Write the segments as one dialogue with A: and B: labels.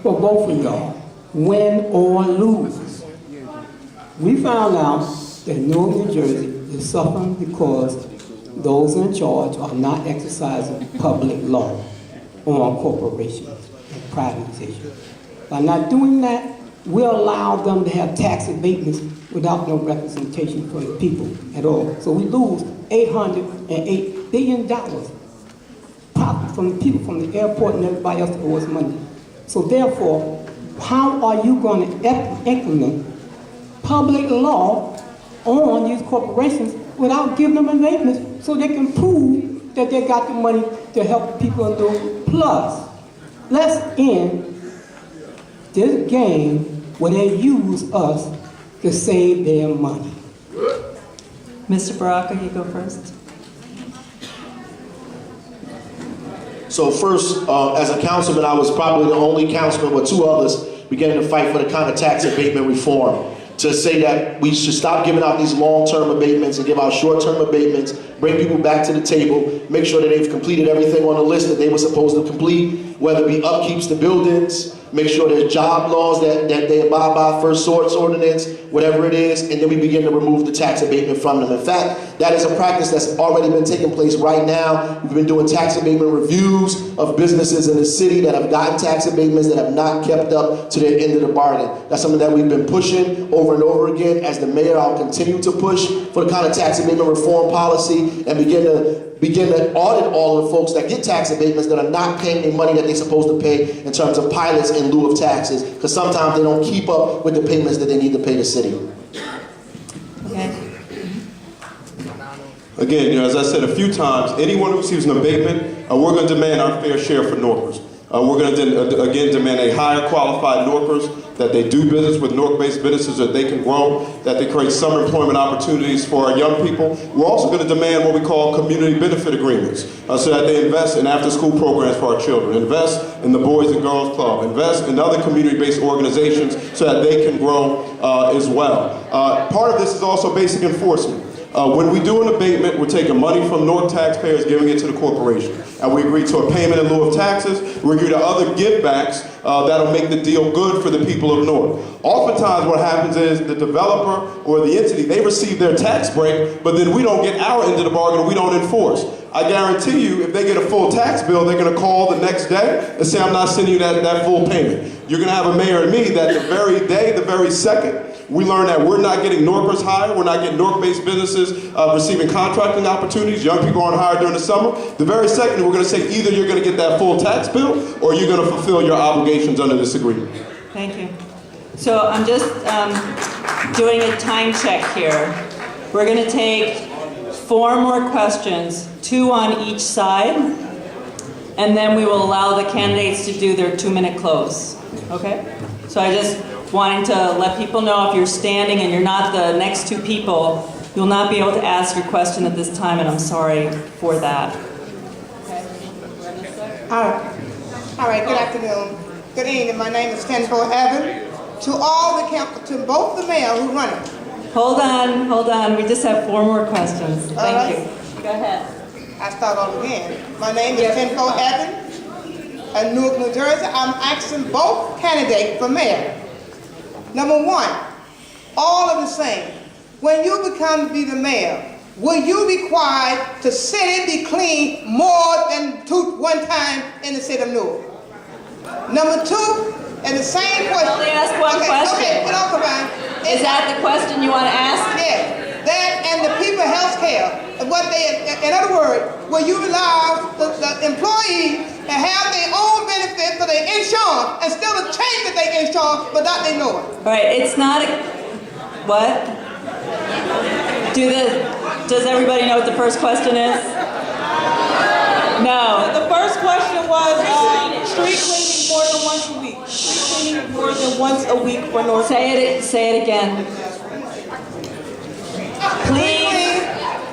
A: for both of y'all, win or lose. We found out that Newark, New Jersey is suffering because those in charge are not exercising public law on corporations and privatization. By not doing that, we allow them to have tax abatements without no representation for the people at all. So we lose $808 billion profit from the people, from the airport and everybody else that owes money. So therefore, how are you going to implement public law on these corporations without giving them abatements so they can prove that they got the money to help people do? Plus, let's end this game where they use us to save their money.
B: Mr. Baraka, you go first.
C: So first, as a councilman, I was probably the only councilman with two others beginning to fight for the kind of tax abatement reform, to say that we should stop giving out these long-term abatements and give out short-term abatements, bring people back to the table, make sure that they've completed everything on the list that they were supposed to complete, whether it be upkeeps to buildings, make sure there's job laws that they abide by, first source ordinance, whatever it is, and then we begin to remove the tax abatement from them. In fact, that is a practice that's already been taking place right now. We've been doing tax abatement reviews of businesses in the city that have gotten tax abatements that have not kept up to their end of the bargain. That's something that we've been pushing over and over again. As the mayor, I'll continue to push for the kind of tax abatement reform policy and begin to audit all of the folks that get tax abatements that are not paying the money that they're supposed to pay in terms of pilots in lieu of taxes, because sometimes they don't keep up with the payments that they need to pay the city.
B: Okay.
D: Again, as I said a few times, anyone who receives an abatement, we're going to demand our fair share for Norkers. We're going to, again, demand a higher qualified Norkers, that they do business with Newark-based businesses, that they can grow, that they create summer employment opportunities for our young people. We're also going to demand what we call community benefit agreements, so that they invest in after-school programs for our children, invest in the Boys and Girls Club, invest in other community-based organizations so that they can grow as well. Part of this is also basic enforcement. When we do an abatement, we're taking money from Newark taxpayers, giving it to the corporation. And we agree to a payment in lieu of taxes. We agree to other givebacks that'll make the deal good for the people of Newark. Oftentimes what happens is the developer or the entity, they receive their tax break, but then we don't get our end of the bargain and we don't enforce. I guarantee you, if they get a full tax bill, they're going to call the next day and say, I'm not sending you that full payment. You're going to have a mayor and me that the very day, the very second, we learn that we're not getting Norkers hired, we're not getting Newark-based businesses receiving contracting opportunities, young people aren't hired during the summer. The very second, we're going to say either you're going to get that full tax bill or you're going to fulfill your obligations under this agreement.
B: Thank you. So I'm just doing a time check here. We're going to take 4 more questions, 2 on each side, and then we will allow the candidates to do their 2-minute close. Okay? So I just wanting to let people know, if you're standing and you're not the next 2 people, you'll not be able to ask your question at this time, and I'm sorry for that.
E: All right, good afternoon. Good evening. My name is Kenfo Evan. To both the mayor who's running.
B: Hold on. We just have 4 more questions. Thank you. Go ahead.
E: I start all again. My name is Kenfo Evan of Newark, New Jersey. I'm asking both candidates for mayor. Number 1, all of the same. When you become to be the mayor, will you be required to city be clean more than one time in the city of Newark? Number 2, and the same question.
B: Only ask one question.
E: Okay, get off the line.
B: Is that the question you want to ask?
E: Yeah, that and the people health care. In other words, will you allow the employees to have their own benefit for their insurance and still change that they insurance without they know it?
B: All right, it's not a, what? Does everybody know what the first question is? No.
F: The first question was street cleaning more than once a week. Street cleaning more than once a week for North.
B: Say it again. Please.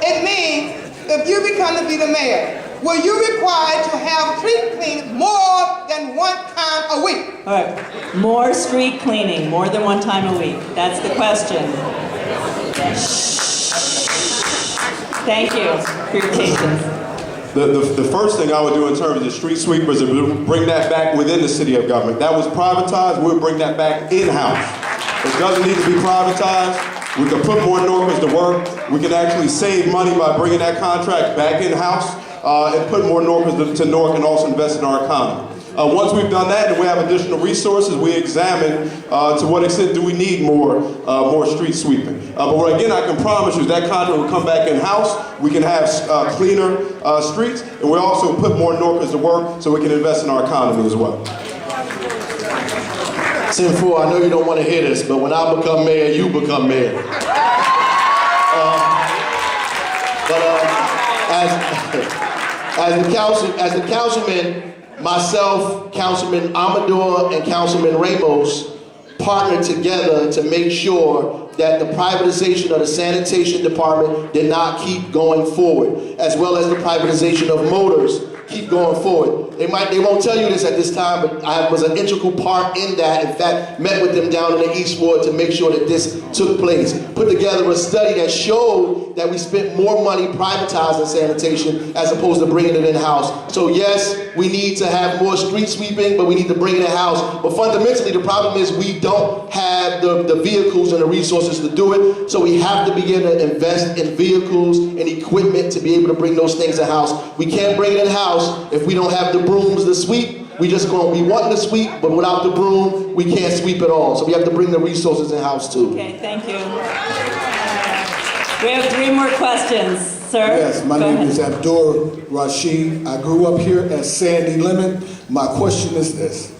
E: It means if you become to be the mayor, will you required to have street cleaning more than one time a week?
B: All right. More street cleaning, more than one time a week. That's the question. Thank you for your patience.
D: The first thing I would do in terms of the street sweepers is bring that back within the city of government. That was privatized, we'll bring that back in-house. It doesn't need to be privatized. We can put more Norkers to work. We can actually save money by bringing that contract back in-house and put more Norkers to Newark and also invest in our economy. Once we've done that and we have additional resources, we examine to what extent do we need more street sweeping. But again, I can promise you that contract will come back in-house. We can have cleaner streets, and we also put more Norkers to work so we can invest in our economy as well.
C: Tim Four, I know you don't want to hear this, but when I become mayor, you become mayor. As the councilman, myself, Councilman Amador, and Councilman Ramos partnered together to make sure that the privatization of the sanitation department did not keep going forward, as well as the privatization of motors keep going forward. They won't tell you this at this time, but I was an integral part in that. In fact, met with them down in the East Ward to make sure that this took place. Put together a study that showed that we spent more money privatizing sanitation as opposed to bringing it in-house. So yes, we need to have more street sweeping, but we need to bring it in-house. But fundamentally, the problem is we don't have the vehicles and the resources to do it. So we have to begin to invest in vehicles and equipment to be able to bring those things in-house. We can't bring it in-house if we don't have the brooms to sweep. We want to sweep, but without the broom, we can't sweep at all. So we have to bring the resources in-house too.
B: Okay, thank you. We have 3 more questions, sir.
G: Yes, my name is Abdur Rashid. I grew up here at Sandy Lemon. My question is this.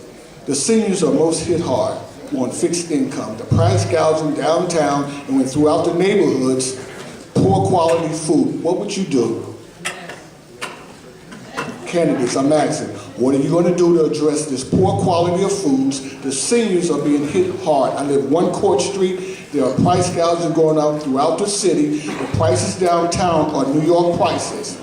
G: The seniors are most hit hard on fixed income. The price gouging downtown and when throughout the neighborhoods, poor quality food. What would you do? Candidates, I'm asking, what are you going to do to address this poor quality of foods? The seniors are being hit hard. I live 1 Court Street. There are price gouging going on throughout the city. The prices downtown are New York prices.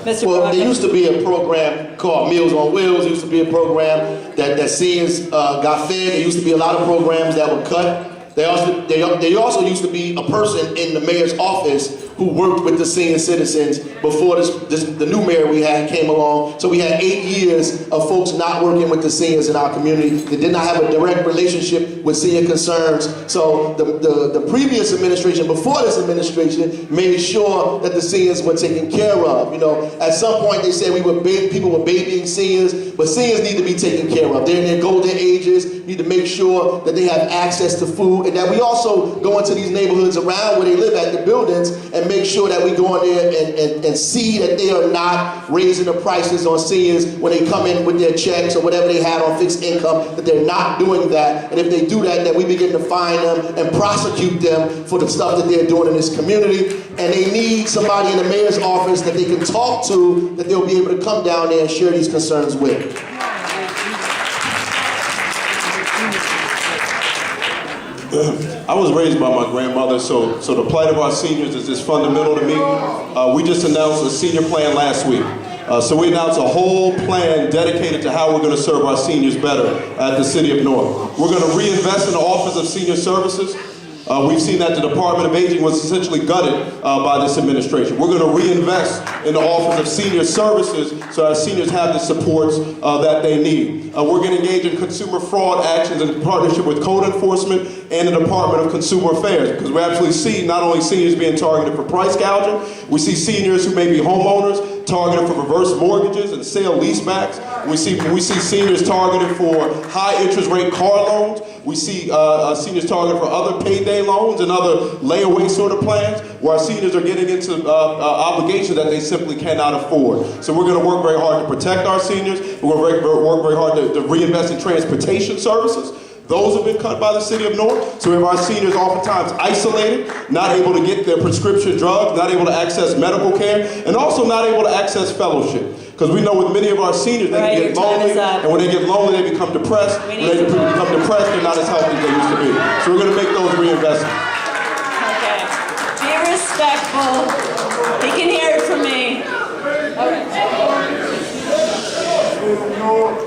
B: Mr.
C: Well,
B: Baraka.
C: there used to be a program called Meals on Wheels. There used to be a program that seniors got fed. There used to be a lot of programs that were cut. There also used to be a person in the mayor's office who worked with the senior citizens before the new mayor we had came along. So we had 8 years of folks not working with the seniors in our community. They did not have a direct relationship with senior concerns. So the previous administration, before this administration, made sure that the seniors were taken care of. You know, at some point they said people were babying seniors, but seniors need to be taken care of. They're in their golden ages. We need to make sure that they have access to food, and that we also go into these neighborhoods around where they live at, the buildings, and make sure that we go in there and see that they are not raising the prices on seniors when they come in with their checks or whatever they had on fixed income, that they're not doing that. And if they do that, then we begin to fine them and prosecute them for the stuff that they're doing in this community. And they need somebody in the mayor's office that they can talk to, that they'll be able to come down there and share these concerns with.
D: I was raised by my grandmother, so the plight of our seniors is fundamental to me. We just announced a senior plan last week. So we announced a whole plan dedicated to how we're going to serve our seniors better at the City of Newark. We're going to reinvest in the Office of Senior Services. We've seen that the Department of Aging was essentially gutted by this administration. We're going to reinvest in the Office of Senior Services so our seniors have the supports that they need. We're going to engage in consumer fraud actions in partnership with code enforcement and the Department of Consumer Affairs, because we actually see not only seniors being targeted for price gouging, we see seniors who may be homeowners targeted for reverse mortgages and sale leasebacks. We see seniors targeted for high interest rate car loans. We see seniors targeted for other payday loans and other layaway sort of plans where our seniors are getting into obligations that they simply cannot afford. So we're going to work very hard to protect our seniors. We're going to work very hard to reinvest in transportation services. Those have been cut by the City of Newark. So we have our seniors oftentimes isolated, not able to get their prescription drugs, not able to access medical care, and also not able to access fellowship. Because we know with many of our seniors, they can get lonely, and when they get lonely, they become depressed. When they become depressed, they're not as healthy as they used to be. So we're going to make those reinvestments.
B: Okay. Be respectful. He can hear it from me. Okay.